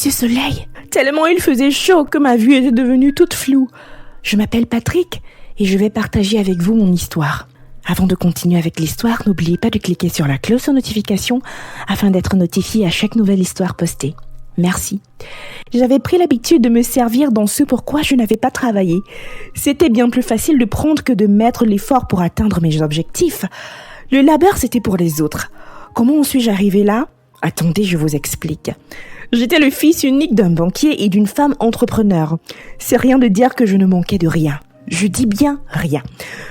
Monsieur Soleil, tellement il faisait chaud que ma vue était devenue toute floue. Je m'appelle Patrick et je vais partager avec vous mon histoire. Avant de continuer avec l'histoire, n'oubliez pas de cliquer sur la cloche de notification afin d'être notifié à chaque nouvelle histoire postée. Merci. J'avais pris l'habitude de me servir dans ce pourquoi je n'avais pas travaillé. C'était bien plus facile de prendre que de mettre l'effort pour atteindre mes objectifs. Le labeur, c'était pour les autres. Comment en suis-je arrivée là ? Attendez, je vous explique. J'étais le fils unique d'un banquier et d'une femme entrepreneur. C'est rien de dire que je ne manquais de rien. Je dis bien rien.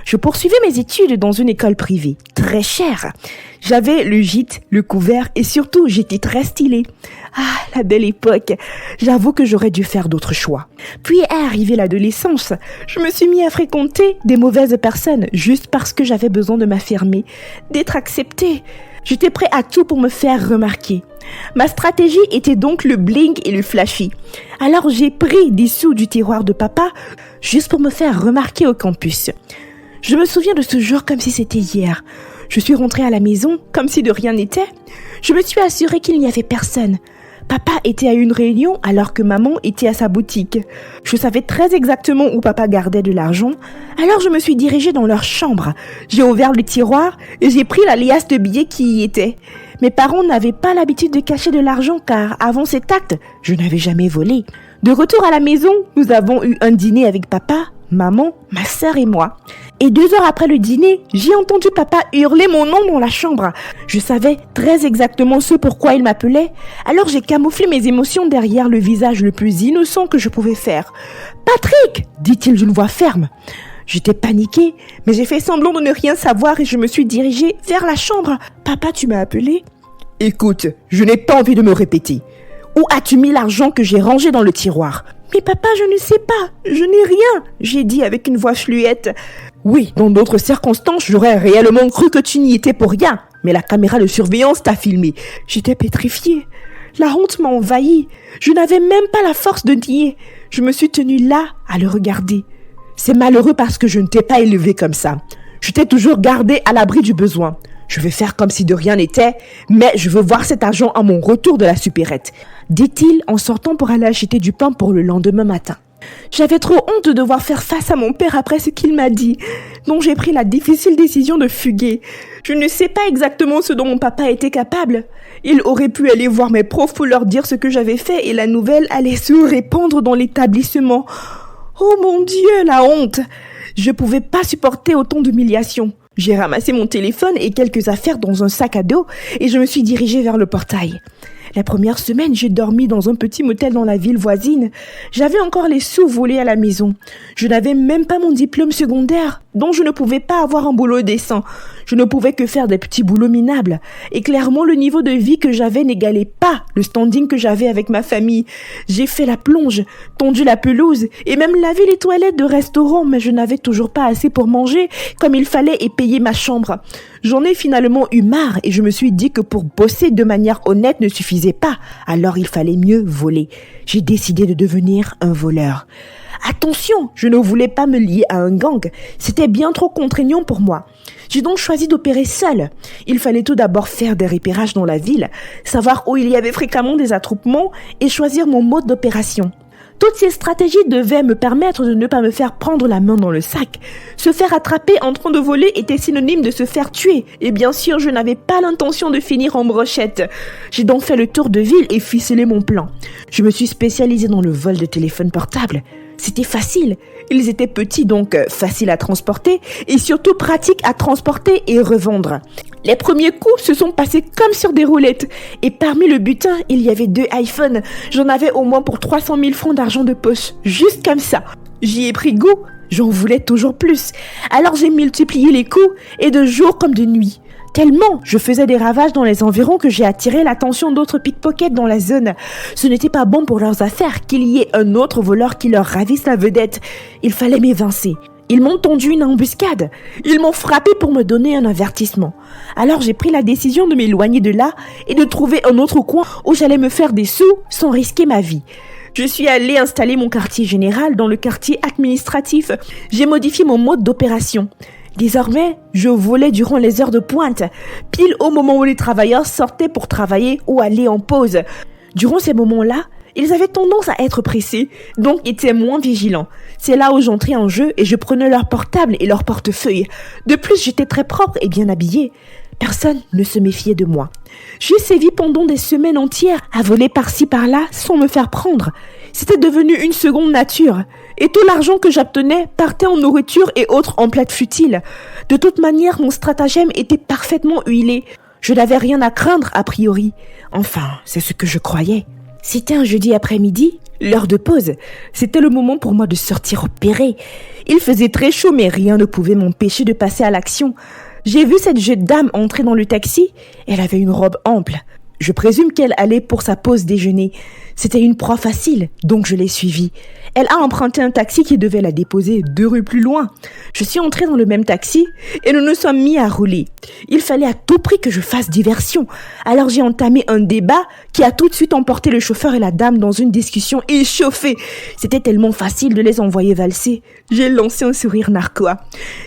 Je poursuivais mes études dans une école privée, très chère. J'avais le gîte, le couvert et surtout, j'étais très stylée. Ah, la belle époque. J'avoue que j'aurais dû faire d'autres choix. Puis est arrivée l'adolescence. Je me suis mis à fréquenter des mauvaises personnes juste parce que j'avais besoin de m'affirmer, d'être acceptée. J'étais prêt à tout pour me faire remarquer. Ma stratégie était donc le bling et le flashy. Alors j'ai pris des sous du tiroir de papa juste pour me faire remarquer au campus. Je me souviens de ce jour comme si c'était hier. Je suis rentrée à la maison comme si de rien n'était. Je me suis assurée qu'il n'y avait personne. Papa était à une réunion alors que maman était à sa boutique. Je savais très exactement où papa gardait de l'argent. Alors je me suis dirigée dans leur chambre. J'ai ouvert le tiroir et j'ai pris la liasse de billets qui y était. Mes parents n'avaient pas l'habitude de cacher de l'argent car avant cet acte, je n'avais jamais volé. De retour à la maison, nous avons eu un dîner avec papa, maman, ma sœur et moi. Et 2 heures après le dîner, j'ai entendu papa hurler mon nom dans la chambre. Je savais très exactement ce pourquoi il m'appelait. Alors j'ai camouflé mes émotions derrière le visage le plus innocent que je pouvais faire. « Patrick !» dit-il d'une voix ferme. J'étais paniquée, mais j'ai fait semblant de ne rien savoir et je me suis dirigée vers la chambre. « Papa, tu m'as appelé ?»« Écoute, je n'ai pas envie de me répéter. Où as-tu mis l'argent que j'ai rangé dans le tiroir ?»« Mais papa, je ne sais pas, je n'ai rien !» j'ai dit avec une voix fluette. Oui, dans d'autres circonstances, j'aurais réellement cru que tu n'y étais pour rien. Mais la caméra de surveillance t'a filmé. J'étais pétrifiée. La honte m'a envahie. Je n'avais même pas la force de nier. Je me suis tenue là à le regarder. C'est malheureux parce que je ne t'ai pas élevé comme ça. Je t'ai toujours gardé à l'abri du besoin. Je vais faire comme si de rien n'était, mais je veux voir cet argent à mon retour de la supérette, dit-il en sortant pour aller acheter du pain pour le lendemain matin. J'avais trop honte de devoir faire face à mon père après ce qu'il m'a dit, donc j'ai pris la difficile décision de fuguer. Je ne sais pas exactement ce dont mon papa était capable. Il aurait pu aller voir mes profs pour leur dire ce que j'avais fait et la nouvelle allait se répandre dans l'établissement. Oh mon Dieu, la honte! Je pouvais pas supporter autant d'humiliation. J'ai ramassé mon téléphone et quelques affaires dans un sac à dos et je me suis dirigée vers le portail. La première semaine, j'ai dormi dans un petit motel dans la ville voisine. J'avais encore les sous volés à la maison. Je n'avais même pas mon diplôme secondaire, donc je ne pouvais pas avoir un boulot décent. Je ne pouvais que faire des petits boulots minables. Et clairement, le niveau de vie que j'avais n'égalait pas le standing que j'avais avec ma famille. J'ai fait la plonge, tondu la pelouse et même lavé les toilettes de restaurant, mais je n'avais toujours pas assez pour manger comme il fallait et payer ma chambre. J'en ai finalement eu marre et je me suis dit que pour bosser de manière honnête ne suffisait pas, alors il fallait mieux voler. J'ai décidé de devenir un voleur. Attention, je ne voulais pas me lier à un gang, c'était bien trop contraignant pour moi. J'ai donc choisi d'opérer seule. Il fallait tout d'abord faire des repérages dans la ville, savoir où il y avait fréquemment des attroupements et choisir mon mode d'opération. Toutes ces stratégies devaient me permettre de ne pas me faire prendre la main dans le sac. Se faire attraper en train de voler était synonyme de se faire tuer. Et bien sûr, je n'avais pas l'intention de finir en brochette. J'ai donc fait le tour de ville et ficelé mon plan. Je me suis spécialisée dans le vol de téléphones portables. C'était facile. Ils étaient petits, donc faciles à transporter et surtout pratiques à transporter et revendre. Les premiers coups se sont passés comme sur des roulettes. Et parmi le butin, il y avait 2 iPhones. J'en avais au moins pour 300 000 francs d'argent de poche. Juste comme ça. J'y ai pris goût. J'en voulais toujours plus. Alors j'ai multiplié les coups et de jour comme de nuit. Tellement je faisais des ravages dans les environs que j'ai attiré l'attention d'autres pickpockets dans la zone. Ce n'était pas bon pour leurs affaires qu'il y ait un autre voleur qui leur ravisse la vedette. Il fallait m'évincer. Ils m'ont tendu une embuscade. Ils m'ont frappé pour me donner un avertissement. Alors j'ai pris la décision de m'éloigner de là et de trouver un autre coin où j'allais me faire des sous sans risquer ma vie. Je suis allée installer mon quartier général dans le quartier administratif. J'ai modifié mon mode d'opération. Désormais, je volais durant les heures de pointe, pile au moment où les travailleurs sortaient pour travailler ou aller en pause. Durant ces moments-là, Ils avaient tendance à être pressés, donc étaient moins vigilants. C'est là où j'entrais en jeu et je prenais leur portable et leur portefeuille. De plus, j'étais très propre et bien habillée. Personne ne se méfiait de moi. J'ai sévi pendant des semaines entières à voler par-ci par-là sans me faire prendre. C'était devenu une seconde nature. Et tout l'argent que j'obtenais partait en nourriture et autres emplettes futiles. De toute manière, mon stratagème était parfaitement huilé. Je n'avais rien à craindre a priori. Enfin, c'est ce que je croyais. C'était un jeudi après-midi, l'heure de pause. C'était le moment pour moi de sortir opérer. Il faisait très chaud, mais rien ne pouvait m'empêcher de passer à l'action. J'ai vu cette jeune dame entrer dans le taxi. Elle avait une robe ample. Je présume qu'elle allait pour sa pause déjeuner. C'était une proie facile, donc je l'ai suivie. Elle a emprunté un taxi qui devait la déposer 2 rues plus loin. Je suis entrée dans le même taxi et nous nous sommes mis à rouler. Il fallait à tout prix que je fasse diversion. Alors j'ai entamé un débat qui a tout de suite emporté le chauffeur et la dame dans une discussion échauffée. C'était tellement facile de les envoyer valser. J'ai lancé un sourire narquois.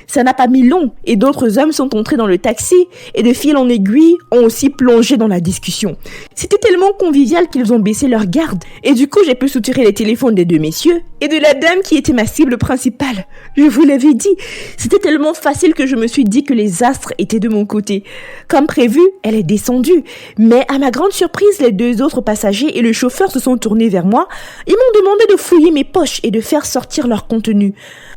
Ça n'a pas mis long et d'autres hommes sont entrés dans le taxi et de fil en aiguille ont aussi plongé dans la discussion. C'était tellement convivial qu'ils ont baissé leur garde et du coup j'ai pu soutirer les téléphones des 2 messieurs et de la dame qui était ma cible principale. Je vous l'avais dit, c'était tellement facile que je me suis dit que les astres étaient de mon côté. Comme prévu, elle est descendue, mais à ma grande surprise, les 2 autres passagers et le chauffeur se sont tournés vers moi. Ils m'ont demandé de fouiller mes poches et de faire sortir leur contenu.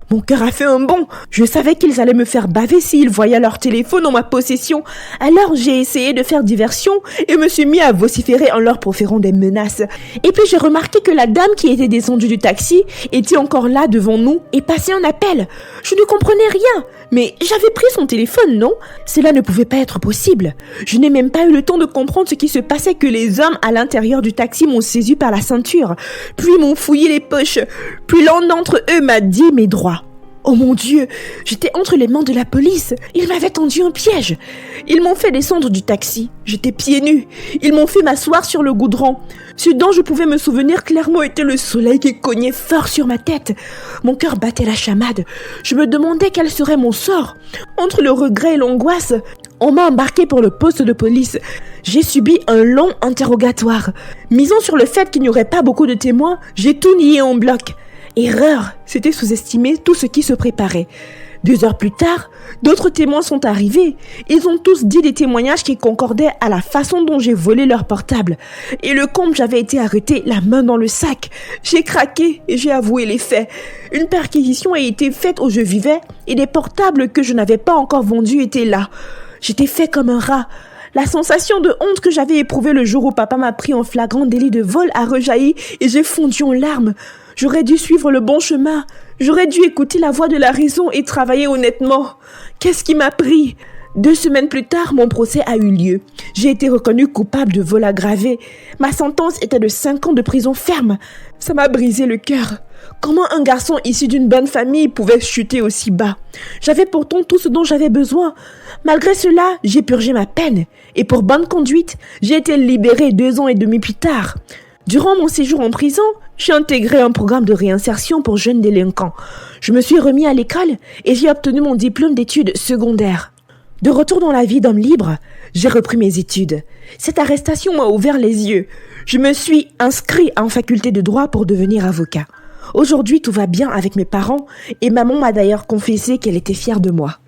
Mon cœur a fait un bond. Je savais qu'ils allaient me faire baver s'ils voyaient leur téléphone en ma possession. Alors j'ai essayé de faire diversion et me suis mis à vociférer en leur proférant des menaces. Et puis j'ai remarqué que la dame qui était descendue du taxi était encore là devant nous et passait un appel. Je ne comprenais rien. Mais j'avais pris son téléphone, non? Cela ne pouvait pas être possible. Je n'ai même pas eu le temps de comprendre ce qui se passait que les hommes à l'intérieur du taxi m'ont saisi par la ceinture, puis m'ont fouillé les poches, puis l'un d'entre eux m'a dit mes droits. Oh mon Dieu, j'étais entre les mains de la police. Ils m'avaient tendu un piège. Ils m'ont fait descendre du taxi. J'étais pieds nus. Ils m'ont fait m'asseoir sur le goudron. Ce dont je pouvais me souvenir clairement était le soleil qui cognait fort sur ma tête. Mon cœur battait la chamade. Je me demandais quel serait mon sort. Entre le regret et l'angoisse, on m'a embarqué pour le poste de police. J'ai subi un long interrogatoire. Misant sur le fait qu'il n'y aurait pas beaucoup de témoins, j'ai tout nié en bloc. Erreur, c'était sous-estimer tout ce qui se préparait. 2 heures plus tard, d'autres témoins sont arrivés. Ils ont tous dit des témoignages qui concordaient à la façon dont j'ai volé leur portable. Et le comble, j'avais été arrêté, la main dans le sac. J'ai craqué et j'ai avoué les faits. Une perquisition a été faite où je vivais et des portables que je n'avais pas encore vendus étaient là. J'étais fait comme un rat. La sensation de honte que j'avais éprouvée le jour où papa m'a pris en flagrant délit de vol a rejailli et j'ai fondu en larmes. J'aurais dû suivre le bon chemin. J'aurais dû écouter la voix de la raison et travailler honnêtement. Qu'est-ce qui m'a pris? 2 semaines plus tard, mon procès a eu lieu. J'ai été reconnue coupable de vol aggravé. Ma sentence était de 5 ans de prison ferme. Ça m'a brisé le cœur. Comment un garçon issu d'une bonne famille pouvait chuter aussi bas? J'avais pourtant tout ce dont j'avais besoin. Malgré cela, j'ai purgé ma peine. Et pour bonne conduite, j'ai été libérée 2 ans et demi plus tard. Durant mon séjour en prison, j'ai intégré un programme de réinsertion pour jeunes délinquants. Je me suis remis à l'école et j'ai obtenu mon diplôme d'études secondaires. De retour dans la vie d'homme libre, j'ai repris mes études. Cette arrestation m'a ouvert les yeux. Je me suis inscrit en faculté de droit pour devenir avocat. Aujourd'hui, tout va bien avec mes parents et maman m'a d'ailleurs confessé qu'elle était fière de moi.